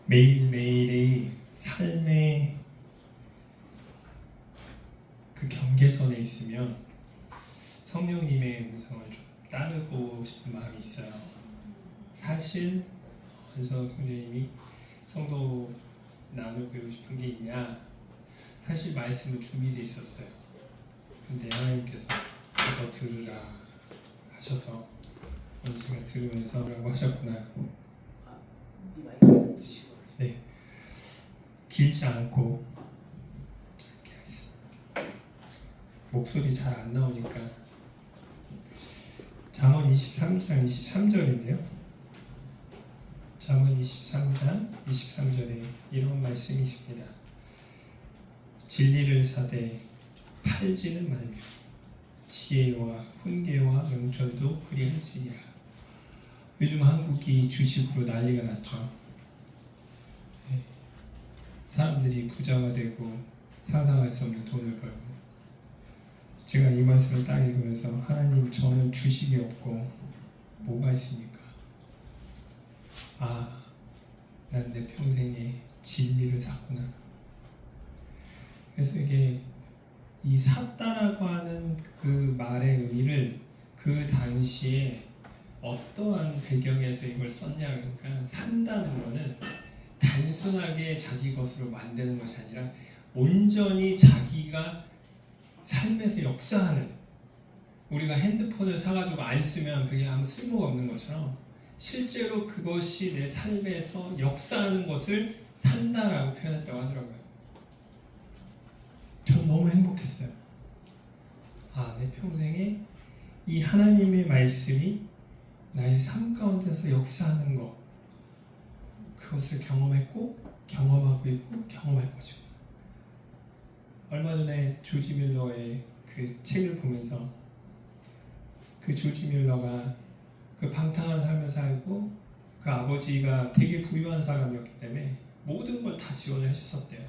매일매일의 삶의 그 경계선에 있으면 성령님의 음성을 좀 따르고 싶은 마음이 있어요. 사실 한석 형제님이 성도 나누고 싶은 게 있냐? 사실 말씀은 준비되어 있었어요. 근데 하나님께서 그래서 들으라 하셔서 오늘 제가 들으면서 라고 하셨구나. 네, 길지 않고 짧게 하겠습니다. 목소리 잘 안 나오니까. 잠언 23장 23절인데요. 잠언 23장 23절에 이런 말씀이 있습니다. 진리를 사되 팔지는 말며 지혜와 훈계와 명철도 그리할지니라. 요즘 한국이 주식으로 난리가 났죠. 사람들이 부자가 되고 상상할 수 없는 돈을 벌고. 제가 이 말씀을 딱 읽으면서 하나님, 저는 주식이 없고 뭐가 있습니까? 아, 난 내 평생에 진리를 샀구나. 그래서 이게 이 샀다라고 하는 그 말의 의미를 그 당시에 어떠한 배경에서 이걸 썼냐, 그러니까 산다는 거는 단순하게 자기 것으로 만드는 것이 아니라 온전히 자기가 삶에서 역사하는, 우리가 핸드폰을 사가지고 안 쓰면 그게 아무 쓸모가 없는 것처럼 실제로 그것이 내 삶에서 역사하는 것을 산다라고 표현했다고 하더라고요. 전 너무 행복했어요. 아, 내 평생에 이 하나님의 말씀이 나의 삶 가운데서 역사하는 것, 그것을 경험했고 경험하고 있고 경험할 것이구나. 얼마 전에 조지 밀러의 그 책을 보면서 그 조지 밀러가 그 방탕한 삶을 살고 그 아버지가 되게 부유한 사람이었기 때문에 모든 걸 다 지원을 해줬었대요.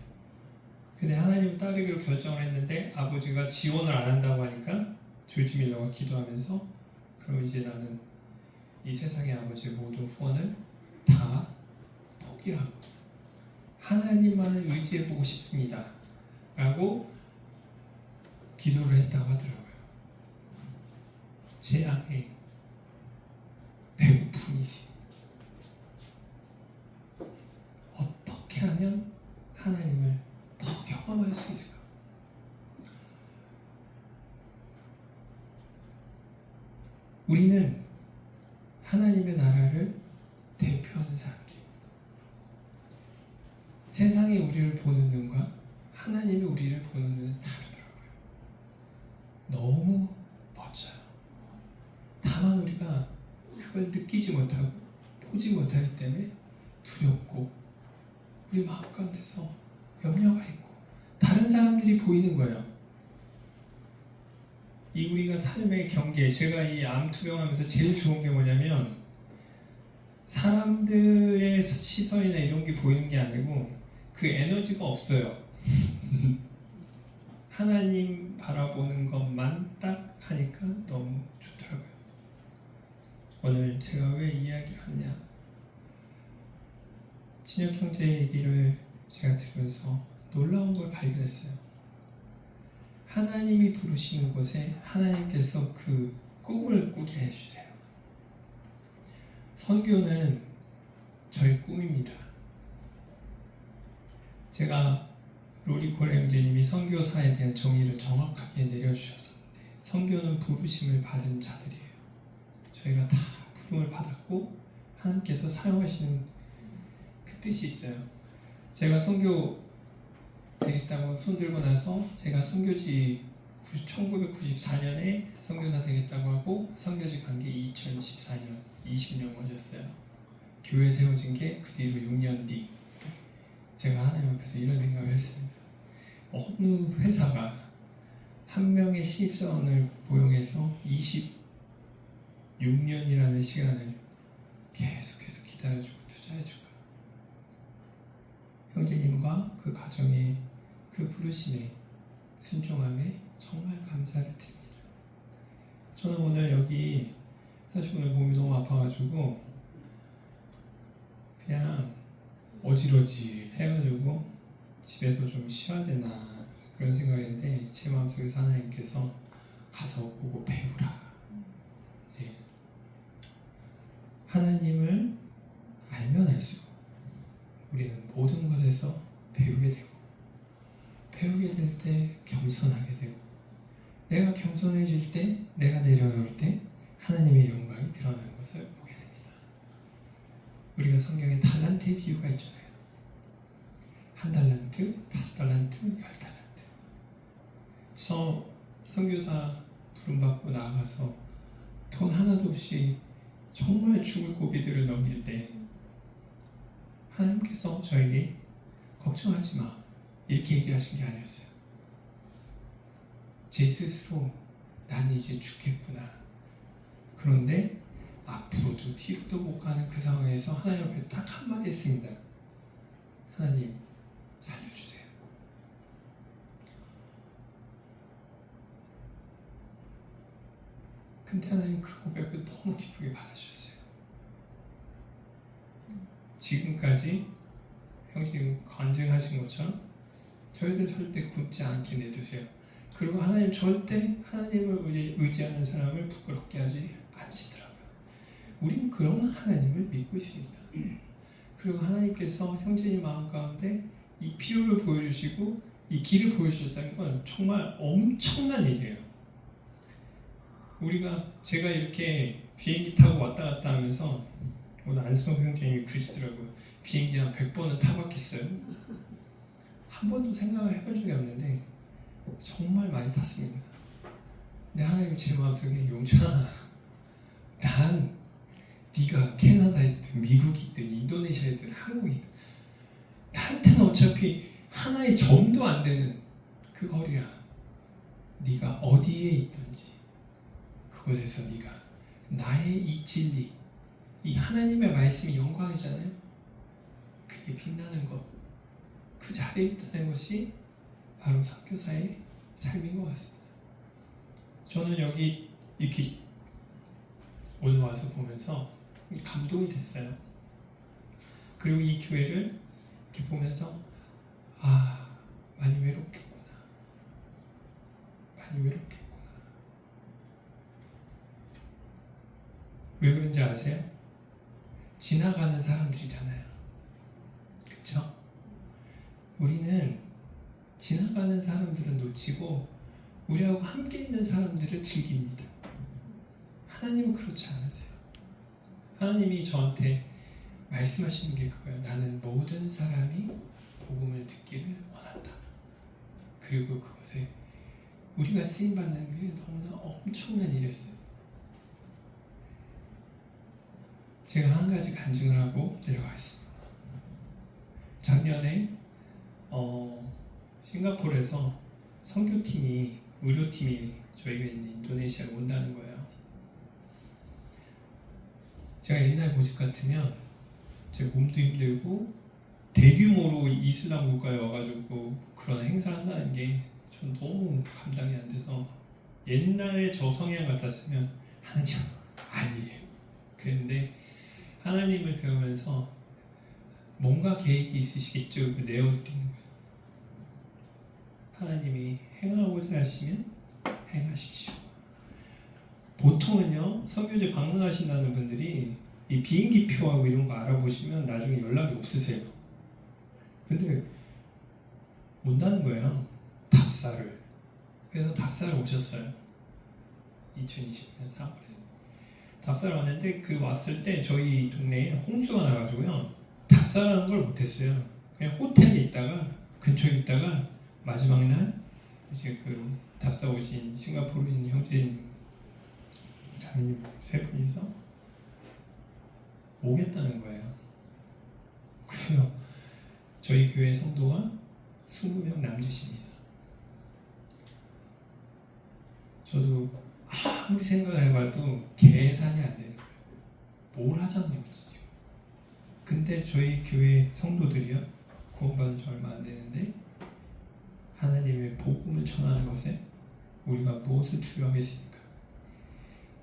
근데 하나님을 따르기로 결정을 했는데 아버지가 지원을 안 한다고 하니까 조지 밀러가 기도하면서 그럼 이제 나는 이 세상의 아버지의 모든 후원을 다 포기하고 하나님만을 의지해보고 싶습니다 라고 기도를 했다고 하더라고요. 제 안에 배고픔이 있습니다. 어떻게 하면 하나님을 더 경험할 수 있을까? 우리는 하나님의 나라를 대표하는 사람들. 세상이 우리를 보는 눈과 하나님이 우리를 보는 눈은 다르더라고요. 너무 멋져요. 다만 우리가 그걸 느끼지 못하고 보지 못하기 때문에 두렵고 우리 마음 가운데서 염려가 있고 다른 사람들이 보이는 거예요. 이 우리가 삶의 경계, 제가 이 암 투병하면서 제일 좋은 게 뭐냐면 사람들의 시선이나 이런 게 보이는 게 아니고 그 에너지가 없어요. 하나님 바라보는 것만 딱 하니까 너무 좋더라고요. 오늘 제가 왜 이야기를 하느냐, 친혁 형제 얘기를 제가 들으면서 놀라운 걸 발견했어요. 하나님이 부르시는 곳에 하나님께서 그 꿈을 꾸게 해주세요. 선교는 저의 꿈입니다. 제가 로리콜 형제님이 선교사에 대한 정의를 정확하게 내려주셨었는데, 선교는 부르심을 받은 자들이에요. 저희가 다 부름을 받았고 하나님께서 사용하시는 그 뜻이 있어요. 제가 선교 되겠다고 손들고 나서 제가 선교지 1994년에 선교사 되겠다고 하고 선교지 간 게 2014년, 20년 걸렸어요. 교회 세워진 게 그 뒤로 6년 뒤. 제가 하나님 앞에서 이런 생각을 했습니다. 어느 회사가 한 명의 신입사원을 고용해서 26년이라는 시간을 계속해서 기다려주고 투자해줄까? 형제님과 그 가정에, 그 부르심에, 순종함에 정말 감사를 드립니다. 저는 오늘 여기 사실 오늘 몸이 너무 아파가지고 그냥 어지러지 해가지고 집에서 좀 쉬어야 되나 그런 생각인데 제 마음속에서 하나님께서 가서 보고 배우라. 네. 하나님을 알면 알수록 우리는 모든 것에서 배우게 되고 배우게 될 때 겸손하게 되고 내가 겸손해질 때 내가 내려놓을 때 하나님의 영광이 드러나는 것을 보게 됩니다. 우리가 성경에 달란트의 비유가 있잖아요. 1달란트, 5달란트, 10달란트. 저 선교사 부름받고 나가서 돈 하나도 없이 정말 죽을 고비들을 넘길 때 하나님께서 저에게 걱정하지 마 이렇게 얘기하신 게 아니었어요. 제 스스로 난 이제 죽겠구나. 그런데 앞으로도 뒤로도 못 가는 그 상황에서 하나님 앞에 딱 한마디 했습니다. 하나님 살려주세요. 근데 하나님 그 고백을 너무 기쁘게 받아주셨어요. 지금까지 형제님 간증하신 것처럼 저희들 절대 굽지 않게 내두세요. 그리고 하나님 절대 하나님을 의지하는 사람을 부끄럽게 하지 않으시더라고요. 우린 그런 하나님을 믿고 있습니다. 그리고 하나님께서 형제님 마음 가운데 이 필요를 보여주시고 이 길을 보여주셨다는 건 정말 엄청난 일이에요. 제가 이렇게 비행기 타고 왔다 갔다 하면서 오늘 안수홍 형제님이 그러시더라고요. 비행기 한 100번은 타봤겠어요. 한 번도 생각을 해본 적이 없는데 정말 많이 탔습니다. 근데 하나님이 제 마음속에 용찬아, 난 네가 캐나다에 있든 미국에 있든 인도네시아에 있든 한국에 있든 나한테는 어차피 하나의 점도 안 되는 그 거리야. 네가 어디에 있든지 그곳에서 네가 나의 이 진리, 이 하나님의 말씀이 영광이잖아요. 그게 빛나는 것, 그 자리에 있다는 것이 바로 선교사의 삶인 것 같습니다. 저는 여기 이렇게 오늘 와서 보면서 감동이 됐어요. 그리고 이 교회를 이렇게 보면서 많이 외롭겠구나. 많이 외롭겠구나. 왜 그런지 아세요? 지나가는 사람들이잖아요. 그쵸? 우리는 지나가는 사람들은 놓치고 우리하고 함께 있는 사람들을 즐깁니다. 하나님은 그렇지 않으세요. 하나님이 저한테 말씀하시는 게 그거예요. 나는 모든 사람이 복음을 듣기를 원한다. 그리고 그것에 우리가 쓰임받는 게 너무나 엄청난 일이었어요. 제가 한 가지 간증을 하고 내려가겠습니다. 작년에 싱가포르에서 선교팀이 의료팀이 저희가 있는 인도네시아에 온다는 거예요. 제가 옛날 모습 같으면 제 몸도 힘들고 대규모로 이슬람 국가에 와가지고 그런 행사를 한다는 게 전 너무 감당이 안 돼서 옛날에 저 성향 같았으면 하나님 아니에요 그랬는데 하나님을 배우면서 뭔가 계획이 있으시겠죠. 내어드리는 거예요. 하나님이 행하고자 하시면 행하십시오. 보통은요 선교지 방문하신다는 분들이 이 비행기 표하고 이런 거 알아보시면 나중에 연락이 없으세요. 근데 온다는 거예요. 답사를. 그래서 답사를 오셨어요. 2020년 3월에 답사를 왔는데 그 왔을 때 저희 동네에 홍수가 나가지고요 답사라는 걸 못했어요. 그냥 호텔에 있다가 근처에 있다가 마지막 날 이제 그 답사 오신 싱가포르인 형제님 자매님 세 분이서 오겠다는 거예요. 그래서 저희 교회 성도가 20명 남짓입니다. 저도 아무리 생각을 해봐도 계산이 안 되는 거예요. 뭘 하자는 거지 지금. 근데 저희 교회 성도들이요 구원받은 지 얼마 안 되는데 하나님의 복음을 전하는 것에 우리가 무엇을 두려워하겠습니까?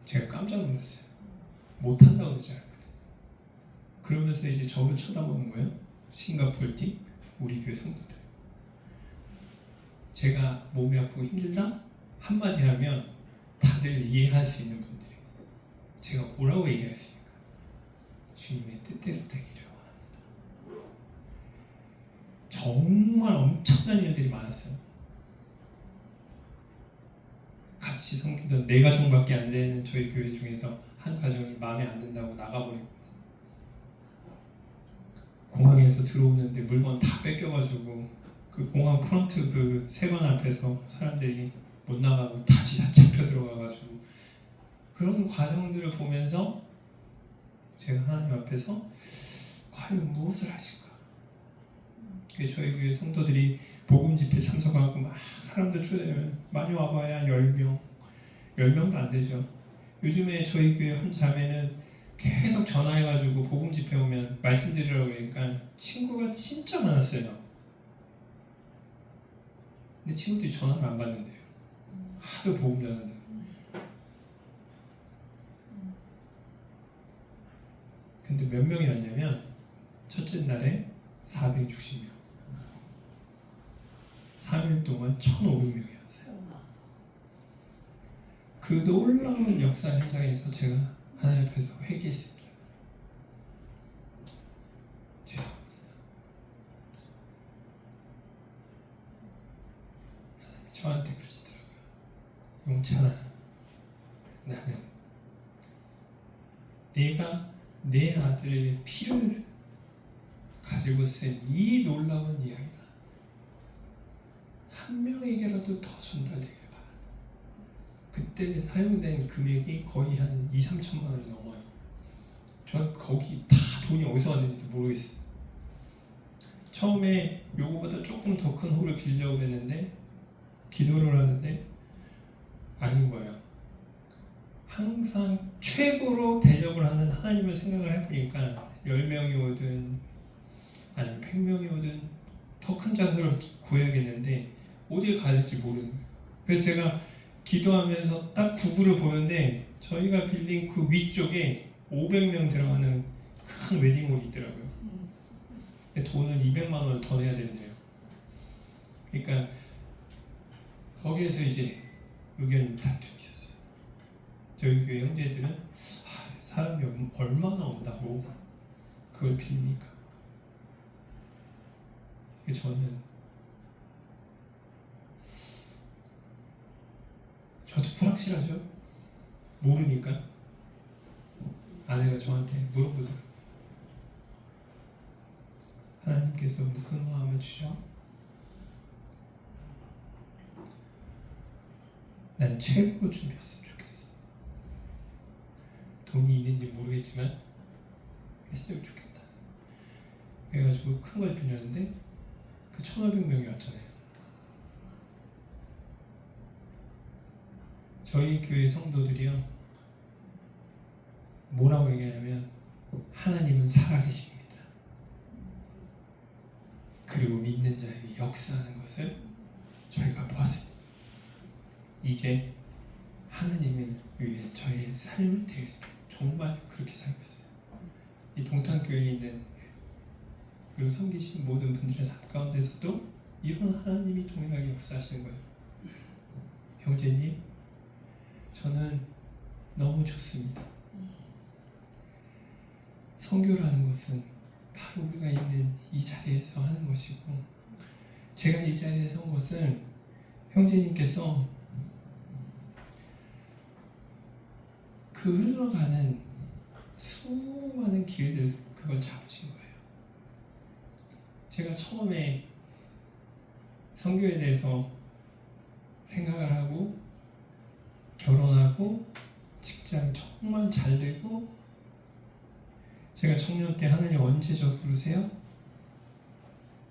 제가 깜짝 놀랐어요. 못한다고 그러지 않거든요. 그러면서 이제 저를 쳐다보는 거예요. 싱가포르 팀, 우리 교회 성도들. 제가 몸이 아프고 힘들다? 한마디 하면 다들 이해할 수 있는 분들이에요. 제가 뭐라고 얘기하겠습니까? 주님의 뜻대로 되기를 원합니다. 정말 엄청난 일들이 많았어요. 같이 섬기던 4가정밖에 안 되는 저희 교회 중에서 한 가정이 마음에 안 든다고 나가버리고, 공항에서 들어오는데 물건 다 뺏겨가지고 그 공항 프런트 그 세관 앞에서 사람들이 못 나가고 다시 다 잡혀 들어가가지고, 그런 과정들을 보면서 제가 하나님 앞에서 과연 무엇을 하실까? 저희 교회 성도들이 복음 집회 참석하고 막 사람들 초대하면 많이 와봐야 10명, 10명도 안 되죠. 요즘에 저희 교회 한 자매는 계속 전화해가지고 복음 집회 오면 말씀드리라고 그러니까 친구가 진짜 많았어요. 근데 친구들이 전화를 안 받는데요. 하도 복음 전한다고. 근데 몇 명이 왔냐면 첫째 날에 460명, 3일 동안 1,500명이었어요. 그 놀라운 역사 현장에서 제가 하나님 앞에서 회개했습니다. 죄송합니다. 하나님이 저한테 그러시더라고요. 용찬아, 나는 네가 내 아들의 피를 가지고 쓴 이 놀라운 이야기가 한 명에게라도 더 전달되길 바란다. 그때 사용된 금액이 거의 한 2-3천만 원이 넘어요. 저는 거기 다 돈이 어디서 왔는지도 모르겠어요. 처음에 요거보다 조금 더 큰 홀을 빌려고 했는데 기도를 하는데 아닌 거예요. 항상 최고로 대접을 하는 하나님을 생각을 해보니까 10명이 오든 아니면 100명이 오든 더 큰 장소를 구해야겠는데 어딜 가야 될지 모르는 거예요. 그래서 제가 기도하면서 딱 구글을 보는데 저희가 빌린 그 위쪽에 500명 들어가는 큰 웨딩홀이 있더라고요. 돈을 200만 원을 더 내야 된대요. 그러니까 거기에서 이제 의견 다툼이 있었어요. 저희 교회 형제들은 사람이 얼마나 온다고 그걸 빕니까? 저도 불확실하죠. 모르니까 아내가 저한테 물어보더라고요. 하나님께서 무슨 마음을 주셔? 난 최고로 준비했으면 좋겠어. 돈이 있는지 모르겠지만 했으면 좋겠다. 그래가지고 큰 걸 빌렸는데 그 1,500명이 왔잖아요. 저희 교회 성도들이요, 뭐라고 얘기하냐면 하나님은 살아계십니다. 그리고 믿는 자에게 역사하는 것을 저희가 보았습니다. 이제 하나님을 위해 저의 삶을 드리겠습니다. 정말 그렇게 살고 있어요. 이 동탄교회에 있는 그리고 섬기신 모든 분들의 삶 가운데서도 이런 하나님이 동일하게 역사하시는 거예요. 형제님, 저는 너무 좋습니다. 선교라는 것은 바로 우리가 있는 이 자리에서 하는 것이고, 제가 이 자리에 선 것은 형제님께서 그 흘러가는 수많은 길들 그걸 잡으신 거예요. 제가 처음에 선교에 대해서 생각을 하고 결혼하고 직장 정말 잘 되고, 제가 청년 때 하나님 언제 저 부르세요?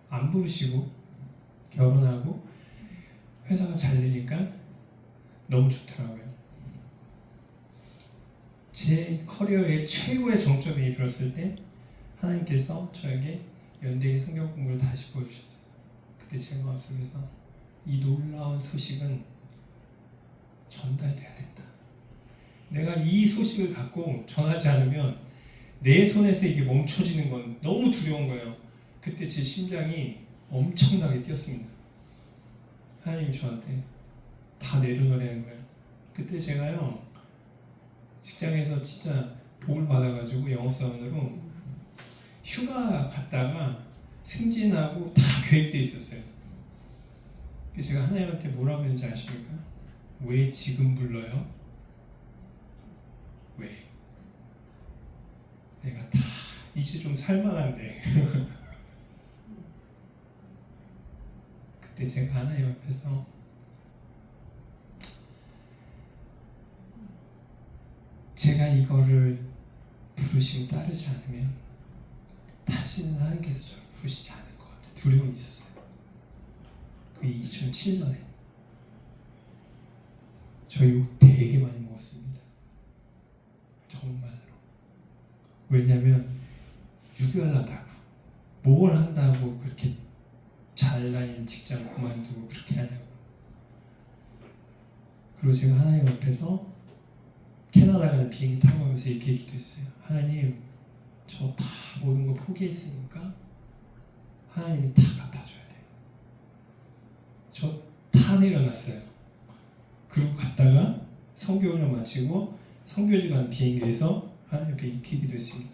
안 부르시고 결혼하고 회사가 잘 되니까 너무 좋더라고요. 제 커리어의 최고의 정점에 이르렀을 때 하나님께서 저에게 연대기 성경 공부를 다시 보여주셨어요. 그때 제 마음속에서 이 놀라운 소식은 전달돼야 된다. 내가 이 소식을 갖고 전하지 않으면 내 손에서 이게 멈춰지는 건 너무 두려운 거예요. 그때 제 심장이 엄청나게 뛰었습니다. 하나님이 저한테 다 내려놓으라는 거예요. 그때 제가요 직장에서 진짜 복을 받아가지고 영업사원으로 휴가 갔다가 승진하고 다 계획돼 있었어요. 제가 하나님한테 뭐라고 했는지 아십니까? 왜 지금 불러요? 왜? 내가 다 이제 좀 살만한데. 그때 제가 하나님 앞에서 제가 이거를 부르시고 따르지 않으면 다시는 하나님께서 저를 부르시지 않을 것 같아 두려움이 있었어요. 그게 2007년에 저 욕 되게 많이 먹었습니다. 정말로. 왜냐면 유별나다고 뭘 한다고 그렇게 잘 다니는 직장 그만두고 그렇게 하냐고. 그리고 제가 하나님 앞에서 캐나다 가는 비행기 타고 가면서 이렇게 기도했어요. 하나님, 저 다 모든 거 포기했으니까 하나님이 다 갚아줘야 돼요. 저 다 내려놨어요. 그리고 갔다가 선교훈련 마치고 선교지 가는 비행기에서 하나님 앞에 이렇게 기도했습니다.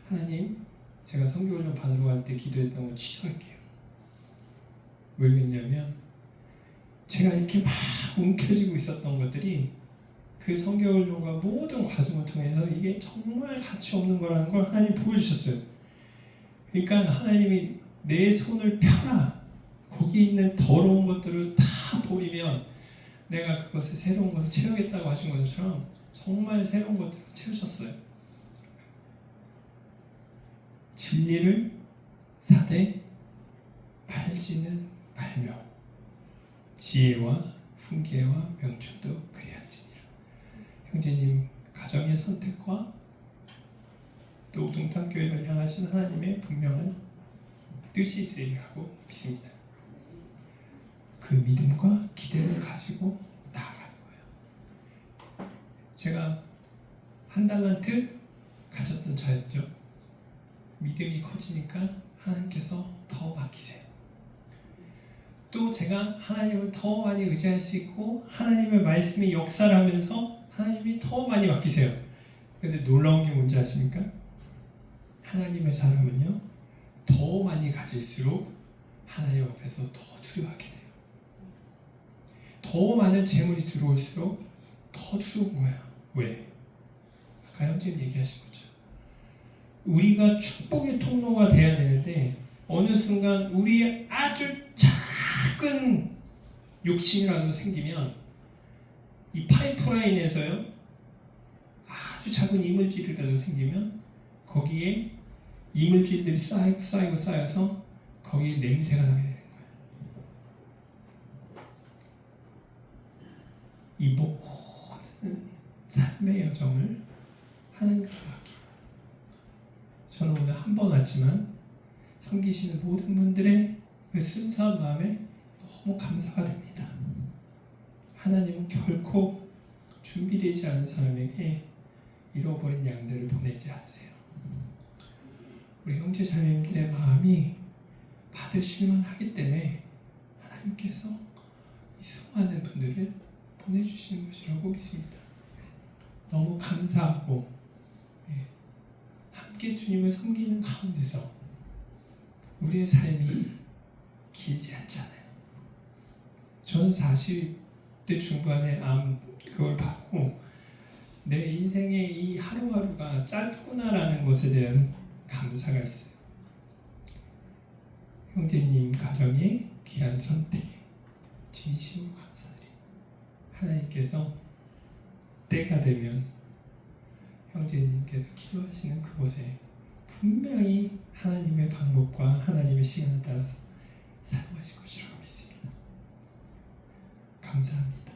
하나님, 제가 선교훈련 받으러 갈 때 기도했던 거 취소할게요. 왜 그랬냐면 제가 이렇게 막 움켜쥐고 있었던 것들이 그 성경훈련과 모든 과정을 통해서 이게 정말 가치 없는 거라는 걸 하나님 보여주셨어요. 그러니까 하나님이 내 손을 펴라. 거기 있는 더러운 것들을 다 버리면 내가 그것을 새로운 것을 채우겠다고 하신 것처럼 정말 새로운 것들을 채우셨어요. 진리를 사되 팔지는 말며 지혜와 훈계와 명철도 그리할지니라. 형제님 가정의 선택과 또 동탄교회를 향하신 하나님의 분명한 뜻이 있으리라고 믿습니다. 그 믿음과 기대를 가지고 나아가는 거예요. 제가 한 달란트 가졌던 자였죠. 믿음이 커지니까 하나님께서 더 맡기세요. 또 제가 하나님을 더 많이 의지할 수 있고 하나님의 말씀이 역사를 하면서 하나님이 더 많이 맡기세요. 근데 놀라운 게 뭔지 아십니까? 하나님의 사람은요 더 많이 가질수록 하나님 앞에서 더 두려워하게 돼요. 더 많은 재물이 들어올수록 더 두려운 거예요. 왜? 아까 형제님 얘기하신 거죠. 우리가 축복의 통로가 돼야 되는데 어느 순간 우리의 아주 작은 욕심이라도 생기면 이 파이프라인에서요 아주 작은 이물질이라도 생기면 거기에 이물질들이 쌓여서 거기에 냄새가 나게 되는 거예요. 이 모든 삶의 여정을 하나님께 맡기고 저는 오늘 한 번 왔지만 섬기시는 모든 분들의 그 순수한 마음에 너무 감사가 됩니다. 하나님은 결코 준비되지 않은 사람에게 잃어버린 양들을 보내지 않으세요. 우리 형제 자매님들의 마음이 받으실만 하기 때문에 하나님께서 이 수많은 분들을 보내주시는 것이라고 믿습니다. 너무 감사하고 함께 주님을 섬기는 가운데서 우리의 삶이 길지 않잖아요. 저는 40대 중반에 그걸 받고 내 인생의 이 하루하루가 짧구나라는 것에 대한 감사가 있어요. 형제님 가정의 귀한 선택에 진심으로 감사드립니다. 하나님께서 때가 되면 형제님께서 기도하시는 그곳에 분명히 하나님의 방법과 하나님의 시간에 따라서 사용하실 것이라고 믿습니다. 감사합니다.